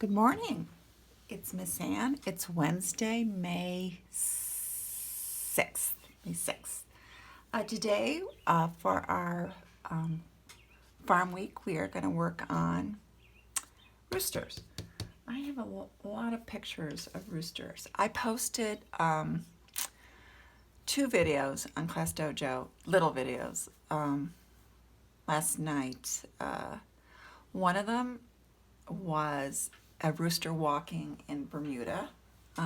Good morning. It's Miss Ann. It's Wednesday, May 6th. May 6th. Today, for our farm week, we are going to work on roosters. I have a lot of pictures of roosters. I posted 2 videos on Class Dojo, little videos, last night. One of them was a rooster walking in Bermuda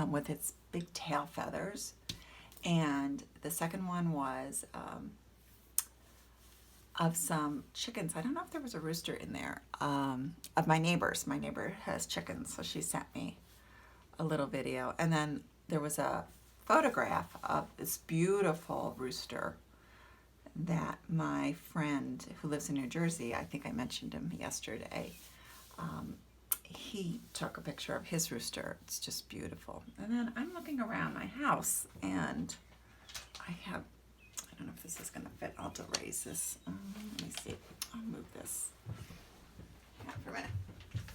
with its big tail feathers. And the second one was of some chickens. I don't know if there was a rooster in there, of my neighbors. My neighbor has chickens, so she sent me a little video. And then there was a photograph of this beautiful rooster that my friend who lives in New Jersey, I think I mentioned him yesterday, he took a picture of his rooster. It's just beautiful. And then I'm looking around my house and I don't know if this is going to fit. I'll raise this. Let me see. I'll move this. Hang on for a minute.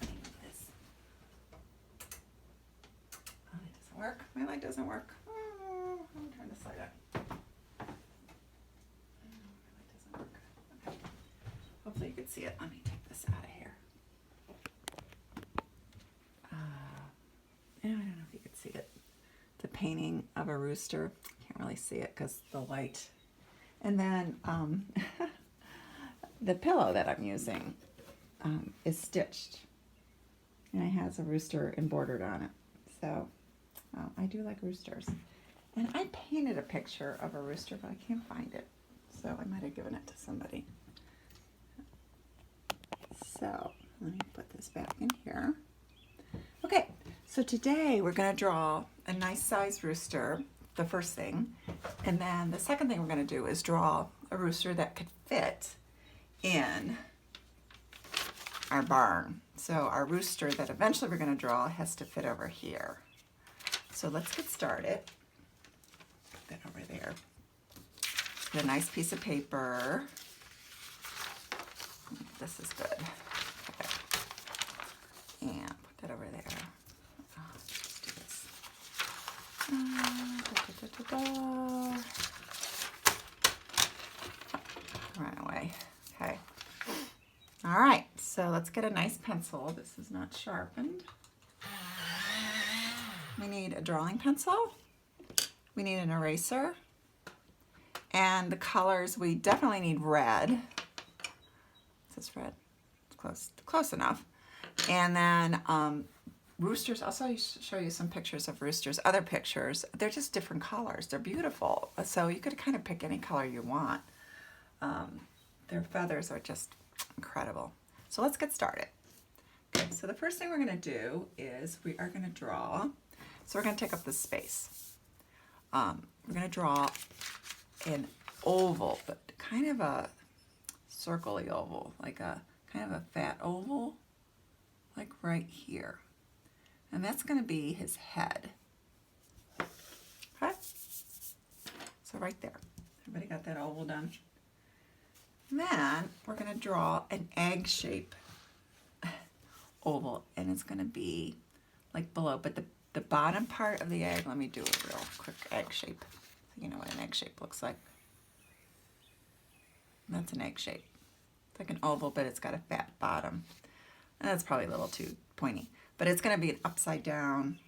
Let me move this. Oh, it doesn't work. My light doesn't work. Oh, I'm going to turn this light on. My light doesn't work. Okay. Hopefully you can see it. Let me take this out of here. I don't know if you could see it. It's a painting of a rooster. Can't really see it because the light. And then the pillow that I'm using is stitched. And it has a rooster embroidered on it. So I do like roosters. And I painted a picture of a rooster, but I can't find it. So I might have given it to somebody. So let me put this back in here. Okay, so today we're going to draw a nice size rooster, the first thing. And then the second thing we're going to do is draw a rooster that could fit in our barn. So our rooster that eventually we're going to draw has to fit over here. So let's get started. Put that over there. Get a nice piece of paper. This is good. Okay. And put that over there. Let's do this. Run away. Okay. All right. So let's get a nice pencil. This is not sharpened. We need a drawing pencil. We need an eraser. And the colors, we definitely need red. Is this red? It's close enough. And then roosters, I'll show you some pictures of roosters, other pictures. They're just different colors. They're beautiful. So you could kind of pick any color you want. Their feathers are just incredible. So let's get started. Okay, so the first thing we're going to do is we are going to draw. So we're going to take up this space. We're going to draw an oval, but kind of a circle-y oval, like a kind of a fat oval, like right here. And that's going to be his head. Okay? So right there. Everybody got that oval done? Then we're going to draw an egg shape oval, and it's going to be like below, but the bottom part of the egg, let me do a real quick egg shape so you know what an egg shape looks like. And that's an egg shape. It's like an oval, but it's got a fat bottom. And that's probably a little too pointy. But it's going to be an upside down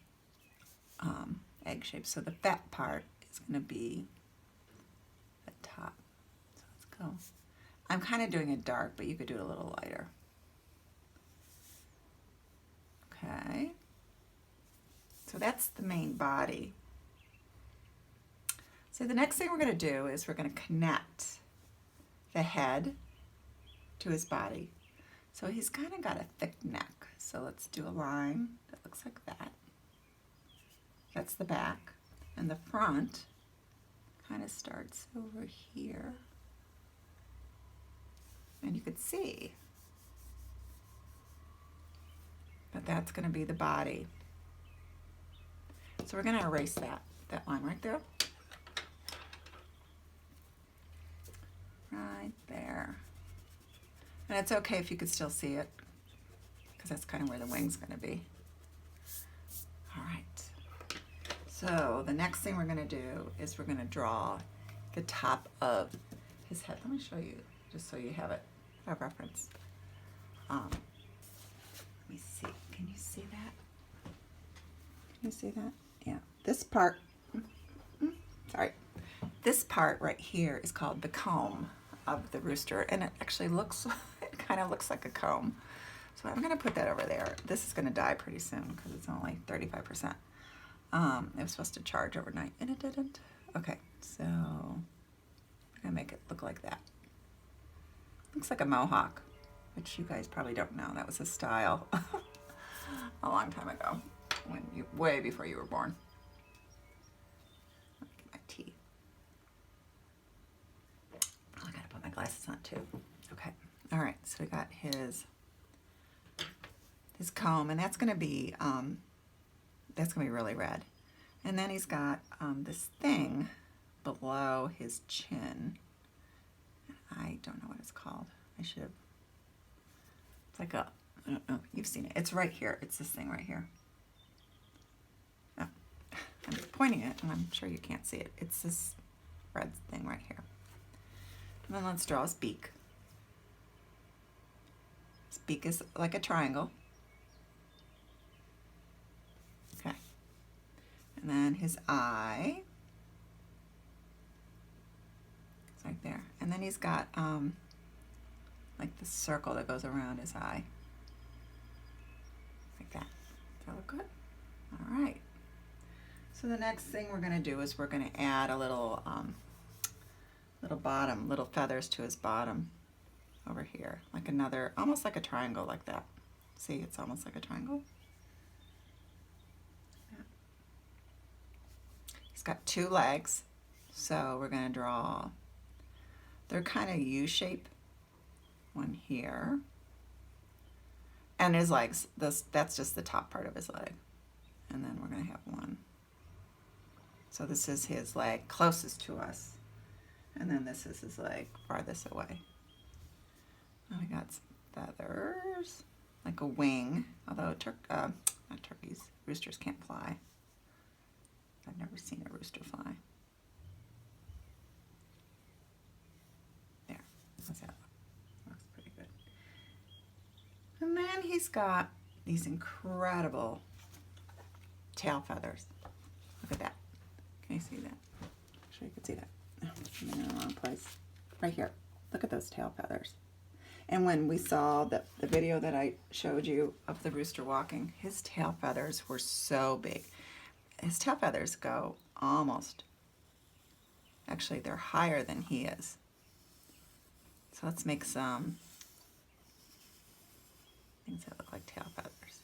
egg shape. So the fat part is going to be at the top. So let's go. I'm kind of doing it dark, but you could do it a little lighter. Okay. So that's the main body. So the next thing we're going to do is we're going to connect the head to his body. So he's kind of got a thick neck. So let's do a line that looks like that. That's the back. And the front kind of starts over here. And you could see that that's going to be the body. So we're going to erase that line right there. Right there. And it's okay if you could still see it, because that's kind of where the wing's going to be. So the next thing we're going to do is we're going to draw the top of his head. Let me show you, just so you have it, a reference. Let me see. Can you see that? Can you see that? Yeah. This part, sorry. This part right here is called the comb of the rooster, and it actually looks, it kind of looks like a comb. So I'm going to put that over there. This is going to die pretty soon because it's only 35%. It was supposed to charge overnight, and it didn't. Okay, so I'm going to make it look like that. Looks like a mohawk, which you guys probably don't know. That was a style a long time ago, when you, way before you were born. Let me get my tea. Oh, I gotta put my glasses on too. Okay, all right, so we got his comb, and that's gonna be really red. And then he's got this thing below his chin. I don't know what it's called. I should have. It's like a, I don't know, you've seen it. It's right here. It's this thing right here. Oh, I'm pointing it, and I'm sure you can't see it. It's this red thing right here. And then let's draw his beak. His beak is like a triangle. Okay. And then his eye. It's right there. And then he's got like the circle that goes around his eye. Like that. Does that look good? All right. So the next thing we're going to do is we're going to add a little little feathers to his bottom over here. Like another, almost like a triangle like that. See, it's almost like a triangle. Yeah. He's got two legs, so we're going to draw, they're kind of U-shape. One here. And his legs, that's just the top part of his leg. And then we're going to have one. So this is his leg closest to us. And then this is his leg farthest away. And we got some feathers, like a wing, although not turkeys, roosters can't fly. I've never seen a rooster fly. There, how's that look? Looks pretty good. And then he's got these incredible tail feathers. Look at that. Can you see that? I'm sure you can see that. I'm in the wrong place. Right here. Look at those tail feathers. And when we saw the video that I showed you of the rooster walking, his tail feathers were so big. His tail feathers go almost, actually they're higher than he is. So let's make some things that look like tail feathers.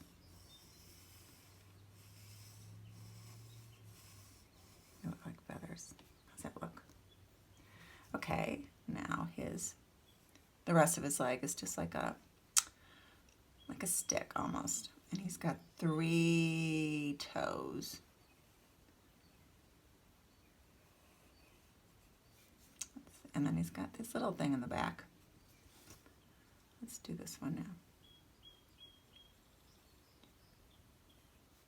They look like feathers. How's that look? Okay, now the rest of his leg is just like a stick almost. And he's got 3 toes. And then he's got this little thing in the back. Let's do this one now.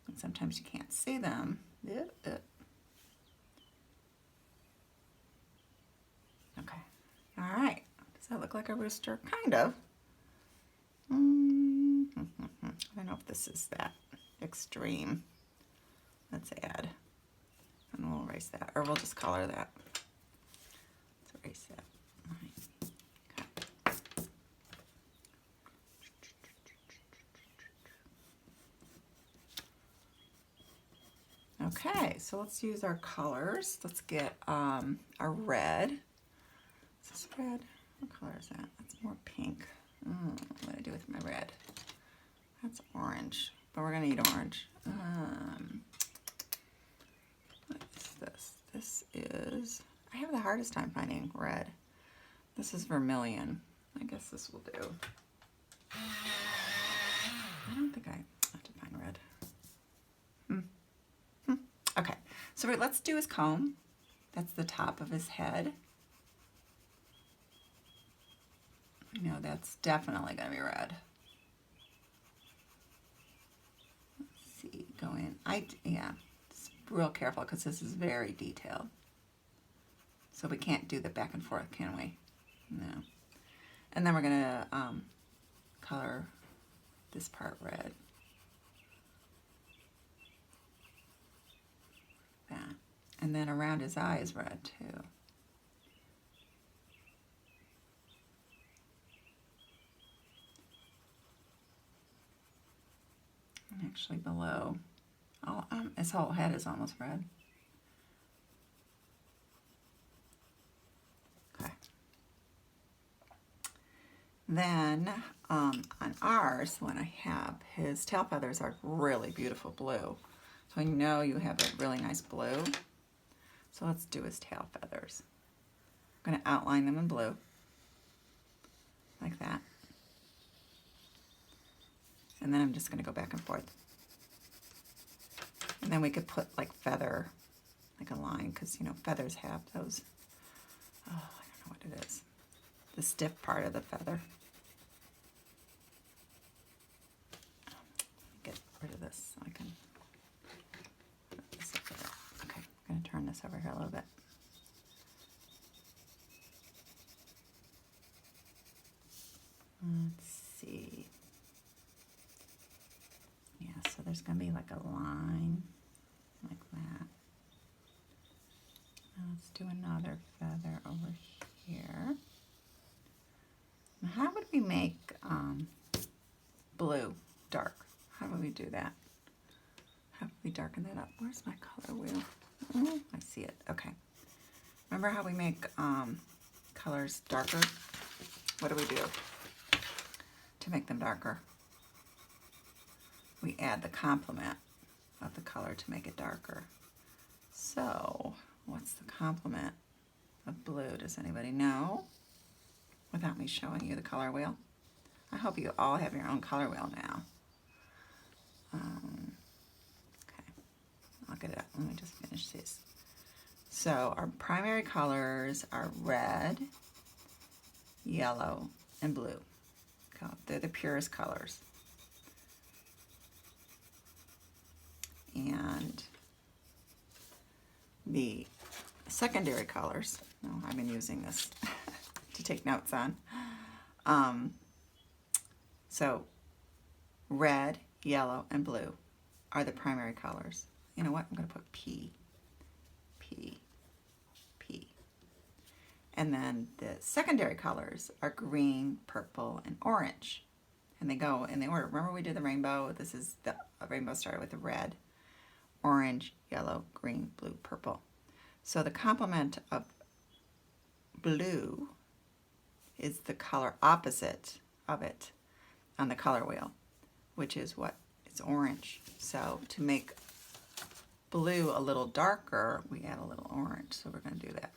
And sometimes you can't see them. Okay. All right. Does that look like a rooster? Kind of. I don't know if this is that extreme. Let's add. And we'll erase that. Or we'll just color that. Let's erase that. All right. Okay. Okay, so let's use our colors. Let's get our red. Is this red? What color is that? That's more pink. What do I do with my red? That's orange, but we're gonna need orange. What is this? This is, I have the hardest time finding red. This is vermilion. I guess this will do. I don't think I have to find red. Okay, so let's do his comb. That's the top of his head. No, that's definitely gonna be red. Let's see, go in. Yeah, real careful because this is very detailed. So we can't do the back and forth, can we? No. And then we're going to color this part red. That. And then around his eye is red too. And actually below, his whole head is almost red. Okay. Then on ours, when I have his tail feathers are really beautiful blue. So I know you have a really nice blue. So let's do his tail feathers. I'm going to outline them in blue, like that. And then I'm just going to go back and forth. And then we could put like feather, like a line, because you know feathers have those, oh, I don't know what it is, the stiff part of the feather. Get rid of this so I can put this up there. Okay, I'm going to turn this over here a little bit. Let's see. Yeah, so there's going to be like a line like that. Now let's do another feather over here. Now how would we make blue dark? How would we do that? How would we darken that up? Where's my color wheel? Oh, I see it. Okay. Remember how we make colors darker? What do we do to make them darker? We add the complement of the color to make it darker. So, what's the complement of blue? Does anybody know? Without me showing you the color wheel. I hope you all have your own color wheel now. Okay, I'll get it up. Let me just finish this. So, our primary colors are red, yellow, and blue. They're the purest colors. And the secondary colors, no, I've been using this to take notes on. So red, yellow, and blue are the primary colors. You know what? I'm going to put P, P, P. And then the secondary colors are green, purple, and orange. And they go in the order. Remember we did the rainbow? This is the rainbow started with the red, orange, yellow, green, blue, purple. So the complement of blue is the color opposite of it on the color wheel, which is what? It's orange. So to make blue a little darker, we add a little orange. So we're going to do that.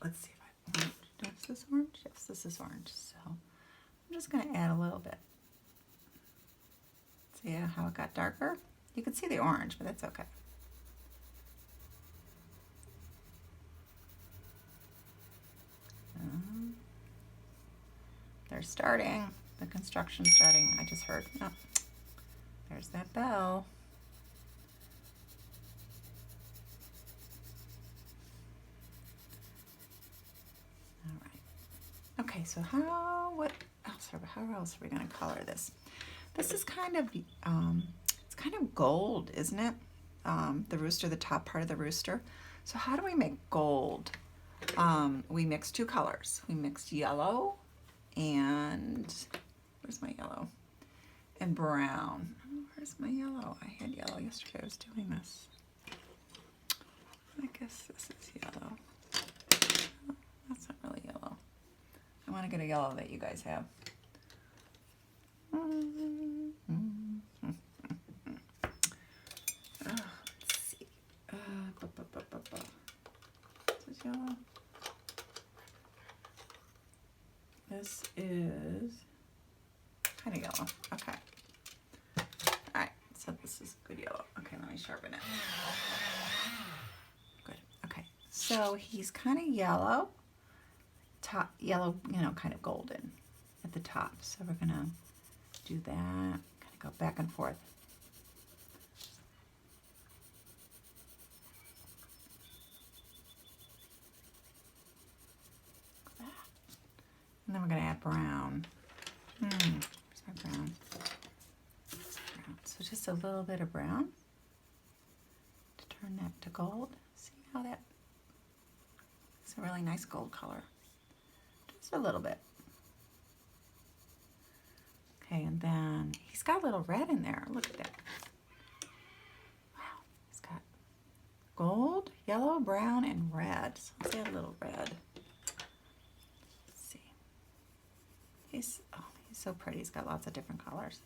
Let's see if is this orange? Yes, this is orange. So I'm just going to add a little bit. See how it got darker? You can see the orange, but that's okay. They're starting. The construction's starting. I just heard. Oh, there's that bell. Okay, so how else are we going to color this? This is kind of, it's kind of gold, isn't it? The rooster, the top part of the rooster. So how do we make gold? We mixed two colors. We mixed yellow and, where's my yellow? And brown. Where's my yellow? I had yellow yesterday. I was doing this. I guess this is yellow. Oh, that's not really yellow. I want to get a yellow that you guys have. Let's see. This is yellow. This is kind of yellow. Okay. this is good yellow. Okay, let me sharpen it. Good. Okay, so he's kind of yellow, top yellow, you know, kind of golden at the top. So we're gonna do that. Kind of go back and forth. And then we're going to add brown. Where's my brown? So just a little bit of brown to turn that to gold. See how that is a really nice gold color. Just a little bit. Okay, and then he's got a little red in there. Look at that. Wow, he's got gold, yellow, brown, and red. So let's add a little red. He's so pretty. He's got lots of different colors.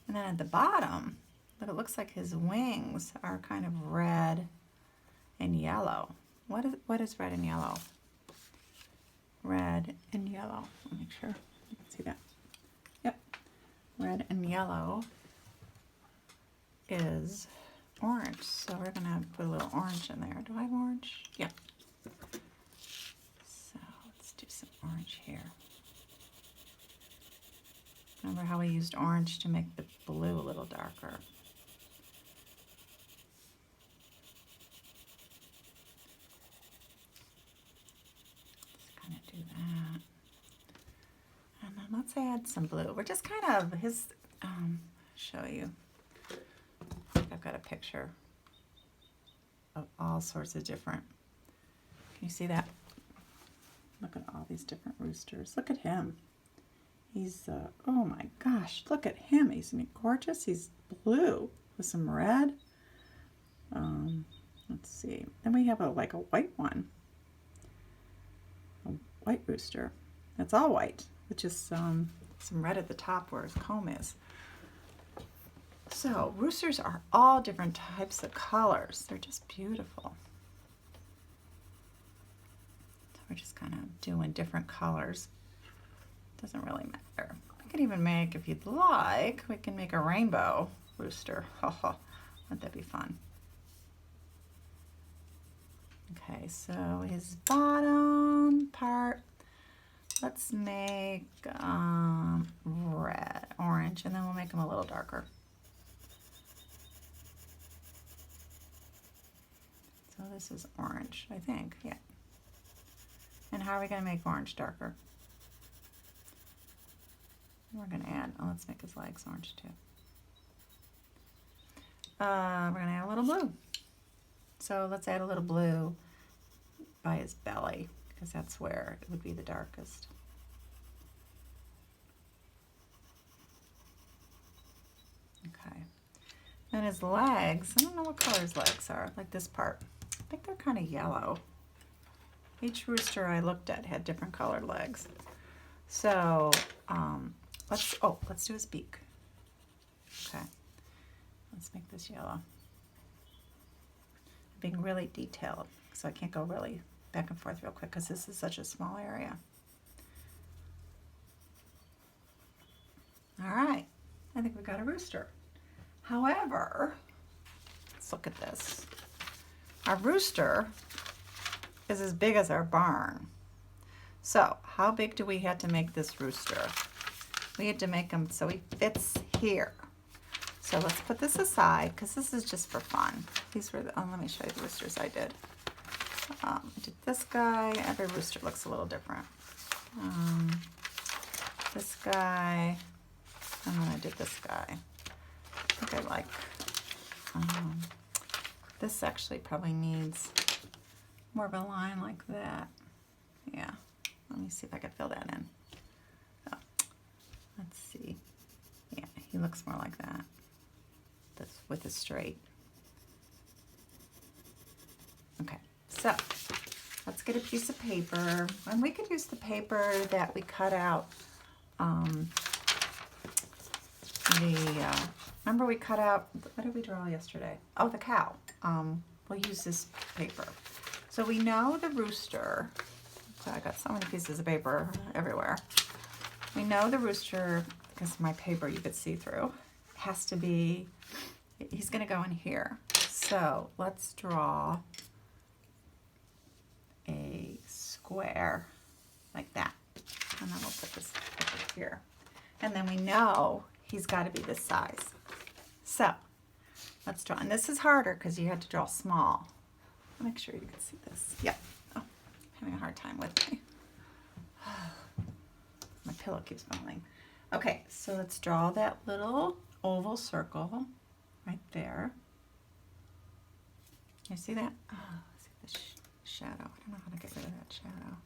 And then at the bottom, look, it looks like his wings are kind of red and yellow. What is red and yellow? Red and yellow. Let me make sure you can see that. Yep. Red and yellow is orange. So we're going to put a little orange in there. Do I have orange? Yep. So let's do some orange here. Remember how we used orange to make the blue a little darker? Let's kind of do that. And then let's add some blue. We're just kind of, show you. I've got a picture of all sorts of different. Can you see that? Look at all these different roosters. Look at him. He's, oh my gosh, look at him. Isn't he gorgeous? He's blue with some red. Let's see. Then we have like a white one. A white rooster. That's all white, with just some red at the top where his comb is. So roosters are all different types of colors. They're just beautiful. So we're just kind of doing different colors. Doesn't really matter. We could even make, if you'd like, we can make a rainbow rooster. Wouldn't that be fun? Okay, so his bottom part, let's make orange, and then we'll make him a little darker. So this is orange, I think, yeah. And how are we going to make orange darker? We're going to add, let's make his legs orange too. We're going to add a little blue. So let's add a little blue by his belly, because that's where it would be the darkest. Okay. And his legs, I don't know what color his legs are, like this part. I think they're kind of yellow. Each rooster I looked at had different colored legs. So, let's do his beak. Okay, let's make this yellow. Being really detailed, so I can't go really back and forth real quick because this is such a small area. All right, I think we got a rooster. However, let's look at this. Our rooster is as big as our barn. So how big do we have to make this rooster? We had to make him so he fits here. So let's put this aside because this is just for fun. These were the, let me show you the roosters I did. I did this guy. Every rooster looks a little different. This guy, and then I did this guy. I think I like, this actually probably needs more of a line like that. Yeah, let me see if I can fill that in. Oh, let's see. Yeah, he looks more like that. This with a straight. Okay, so let's get a piece of paper, and we could use the paper that we cut out. Remember we cut out, what did we draw yesterday? Oh, the cow. We'll use this paper. So we know the rooster, so I got so many pieces of paper everywhere. We know the rooster, because my paper you could see through, has to be, he's going to go in here. So let's draw a square like that. And then we'll put this over here. And then we know he's got to be this size. So let's draw. And this is harder because you have to draw small. Make sure you can see this. Yep. Oh, I'm having a hard time with me. My pillow keeps falling. Okay, so let's draw that little oval circle right there. You see that? Oh, see the shadow. I don't know how to get rid of that shadow.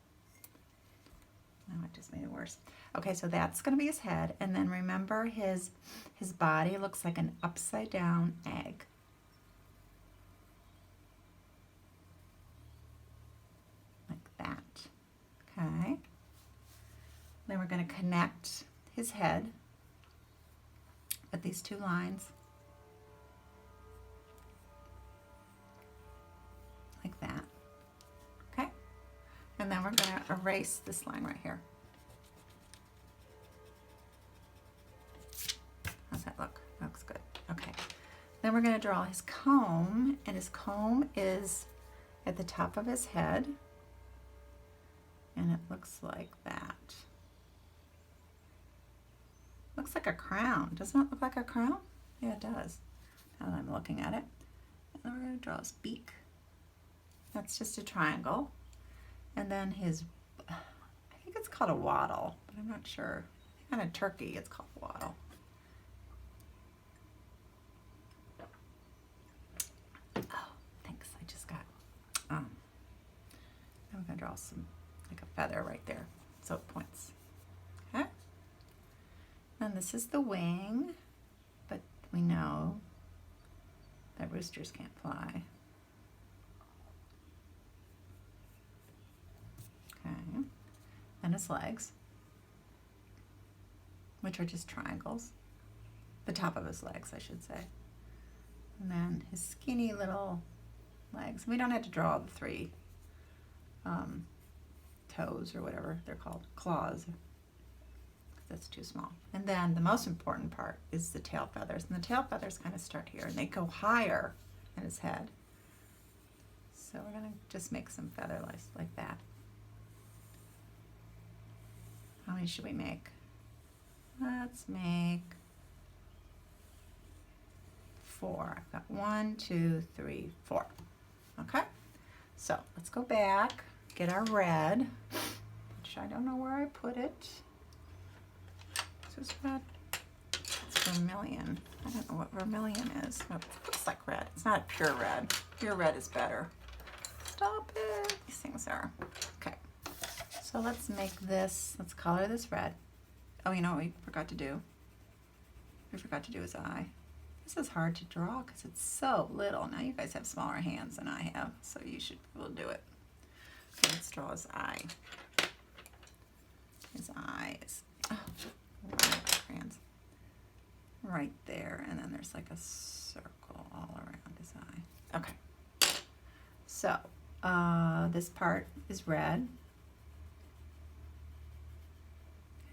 No, it just made it worse. Okay, so that's going to be his head. And then remember his body looks like an upside down egg. Like that. Okay. Then we're going to connect his head with these two lines. Like that. Okay? And then we're going to erase this line right here. How's that look? That looks good. Okay. Then we're going to draw his comb, and his comb is at the top of his head. And it looks like that. Looks like a crown. Doesn't it look like a crown? Yeah, it does. Now that I'm looking at it. And then we're going to draw his beak. That's just a triangle. And then his, I think it's called a wattle, but I'm not sure. I think on a turkey it's called a wattle. Oh, thanks. I just got, I'm going to draw some, like a feather right there, so it points. Okay? And this is the wing, but we know that roosters can't fly. Okay, and his legs, which are just triangles. The top of his legs, I should say. And then his skinny little legs. We don't have to draw the three toes or whatever they're called, claws. That's too small. And then the most important part is the tail feathers. And the tail feathers kind of start here and they go higher in his head. So we're going to just make some feather lice like that. How many should we make? Let's make 4. I've got 1, 2, 3, 4. Okay, so let's go back, get our red, which I don't know where I put it. This is red. It's vermilion. I don't know what vermilion is. It looks like red. It's not pure red. Pure red is better. Stop it. These things are. Okay. So let's make this, let's color this red. Oh, you know what we forgot to do? We forgot to do his eye. This is hard to draw because it's so little. Now you guys have smaller hands than I have, so you should be able to do it. Okay, let's draw his eye. His eyes. Oh, crayons. Right there, and then there's like a circle all around his eye. Okay. So, this part is red.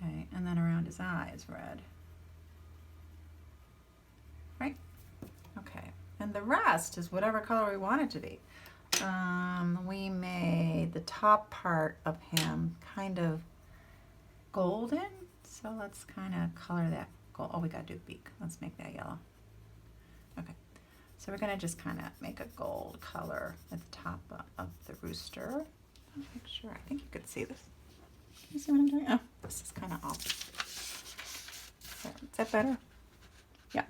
Okay, and then around his eye is red. Right? Okay, and the rest is whatever color we want it to be. We made the top part of him kind of golden, so let's kind of color that gold. Oh, we gotta do beak. Let's make that yellow. Okay, so we're gonna just kind of make a gold color at the top of the rooster. I'll make sure. I think you could see this. Can you see what I'm doing? Oh, this is kind of off. Is that better? Yeah.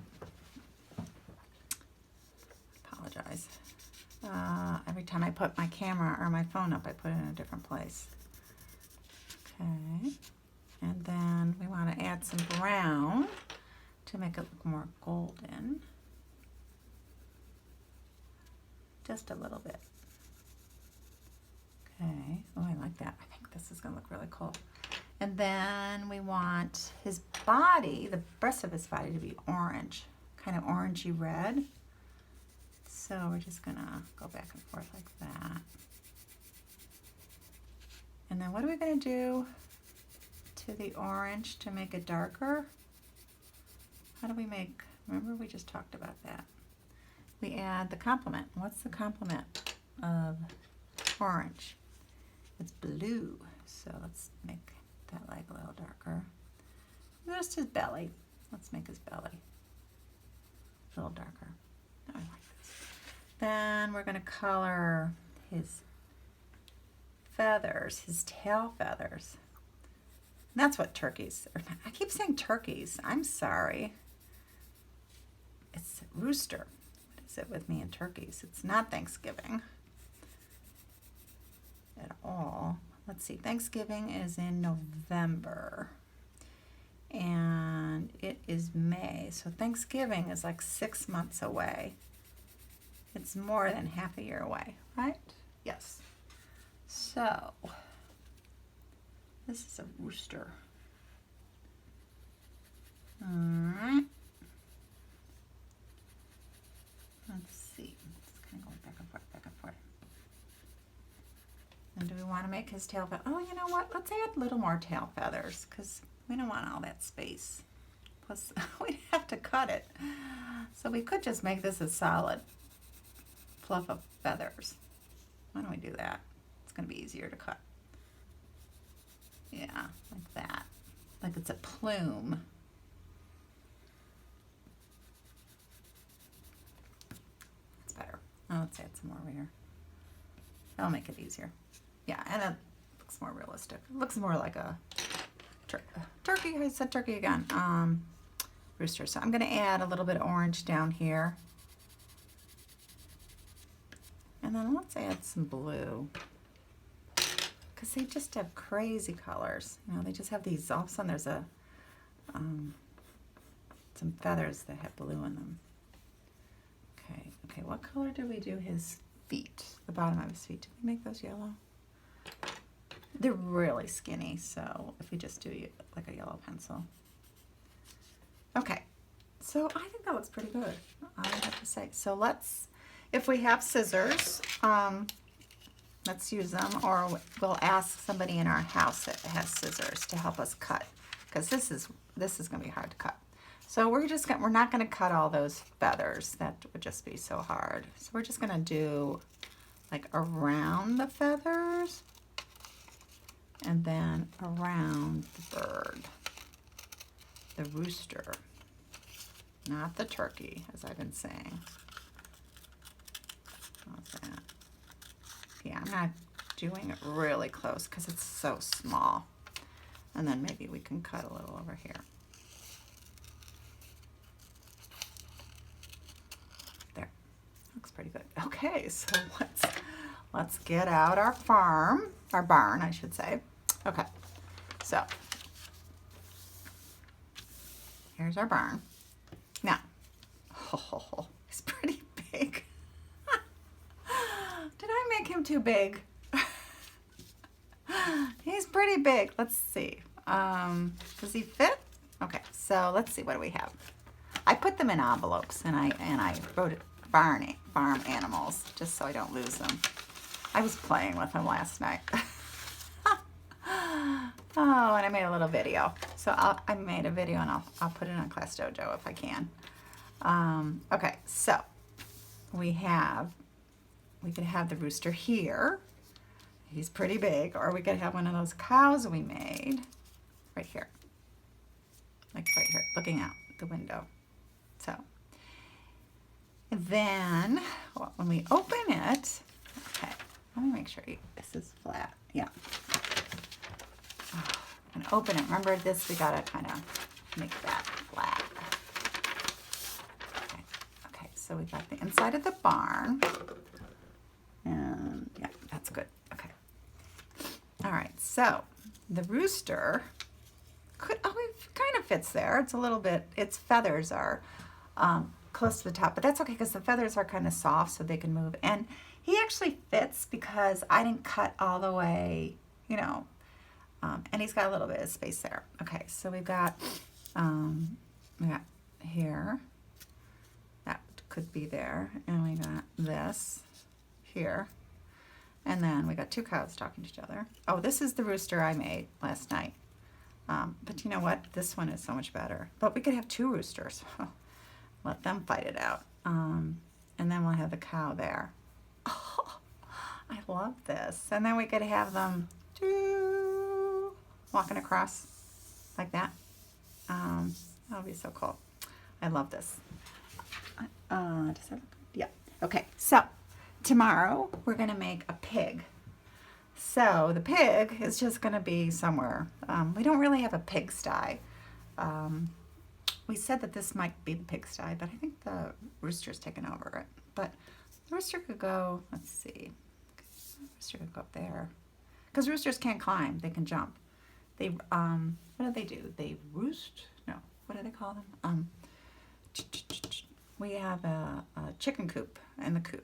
Apologize. Every time I put my camera or my phone up, I put it in a different place. Okay. And then we want to add some brown to make it look more golden. Just a little bit. Okay. Oh, I like that. I think this is going to look really cool. And then we want his body, the rest of his body, to be orange, kind of orangey red. So we're just going to go back and forth like that. And then what are we going to do to the orange to make it darker? How do we make Remember we just talked about that. We add the complement. What's the complement of orange? It's blue. So let's make that leg a little darker. Just his belly. Let's make his belly a little darker. I like this. Then we're going to color his feathers, his tail feathers. And that's what turkeys are. I keep saying turkeys. I'm sorry. It's rooster. What is it with me and turkeys? It's not Thanksgiving at all. Let's see. Thanksgiving is in November. And it is May. So Thanksgiving is like 6 months away. It's more than half a year away, right? Yes. So, this is a rooster. All right. Let's see. It's kind of going back and forth, back and forth. And do we want to make his tail feather? Oh, you know what? Let's add a little more tail feathers because we don't want all that space. Plus, we'd have to cut it. So we could just make this a solid fluff of feathers. Why don't we do that? It's going to be easier to cut. Yeah, like that. Like it's a plume. That's better. Oh, let's add some more over here. That'll make it easier. Yeah, and it looks more realistic. It looks more like a turkey. I said turkey again. Rooster. So I'm going to add a little bit of orange down here. And then let's add some blue. Because they just have crazy colors. You know, they just have these. All of a sudden there's a some feathers that have blue in them. Okay, what color did we do his feet? The bottom of his feet. Did we make those yellow? They're really skinny, so if we just do like a yellow pencil. Okay, so I think that looks pretty good, I have to say. So let's, if we have scissors, let's use them, or we'll ask somebody in our house that has scissors to help us cut, because this is going to be hard to cut. So we're not going to cut all those feathers. That would just be so hard. So we're just going to do like around the feathers and then around the bird, the rooster, not the turkey, as I've been saying. How's that? Yeah, I'm not doing it really close because it's so small. And then maybe we can cut a little over here. There, looks pretty good. Okay, so let's get out our barn, I should say. Okay, so here's our barn. Now, it's pretty big. Did I make him too big? He's pretty big. Let's see. Does he fit? Okay, so let's see. What do we have? I put them in envelopes, and I wrote it farm animals, just so I don't lose them. I was playing with them last night. Oh, and I made a little video. So I made a video, and I'll put it on Class Dojo if I can. Okay, so we could have the rooster here. He's pretty big, or we could have one of those cows we made right here, like right here, looking out the window. So then when we open it, okay, let me make sure this is flat. Yeah. And open it. Remember this, we gotta kind of make that flat. Okay, so we got the inside of the barn. And yeah, that's good. Okay. All right, so the rooster it kind of fits there. It's a little bit, its feathers are close to the top, but that's okay because the feathers are kind of soft so they can move. And he actually fits because I didn't cut all the way, you know, and he's got a little bit of space there. Okay, so we got here, that could be there, and we got this here, and then we got two cows talking to each other. Oh, this is the rooster I made last night. But you know what? This one is so much better. But we could have two roosters. let them fight it out. And then we'll have the cow there. Oh, I love this. And then we could have them walking across like that. That'll be so cool. I love this. Does that look good? Yeah. Okay, so tomorrow we're going to make a pig. So the pig is just going to be somewhere. We don't really have a pigsty. We said that this might be the pigsty, but I think the rooster's taken over it. But the rooster could go, let's see, the rooster could go up there. Because roosters can't climb, they can jump. They, what do? They roost? No, what do they call them? We have a chicken coop, and the coop,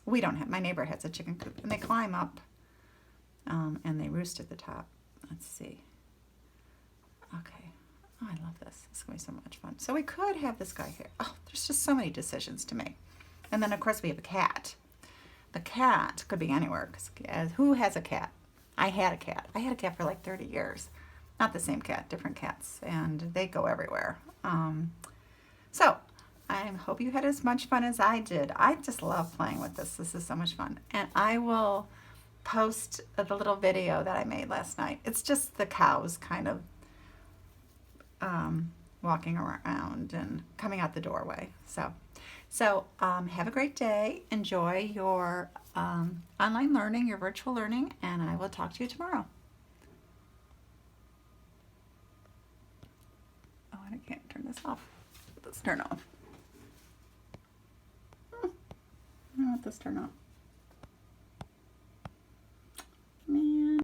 we don't have, my neighbor has a chicken coop, and they climb up, and they roost at the top. Let's see. Okay. Oh, I love this. It's going to be so much fun. So we could have this guy here. Oh, there's just so many decisions to make. And then, of course, we have a cat. The cat could be anywhere. Because who has a cat? I had a cat. I had a cat for like 30 years. Not the same cat, different cats. And they go everywhere. So I hope you had as much fun as I did. I just love playing with this. This is so much fun. And I will post the little video that I made last night. It's just the cows kind of walking around and coming out the doorway. So have a great day. Enjoy your online learning, your virtual learning, and I will talk to you tomorrow. Oh, and I can't turn this off. Let's turn off. I want this turned off.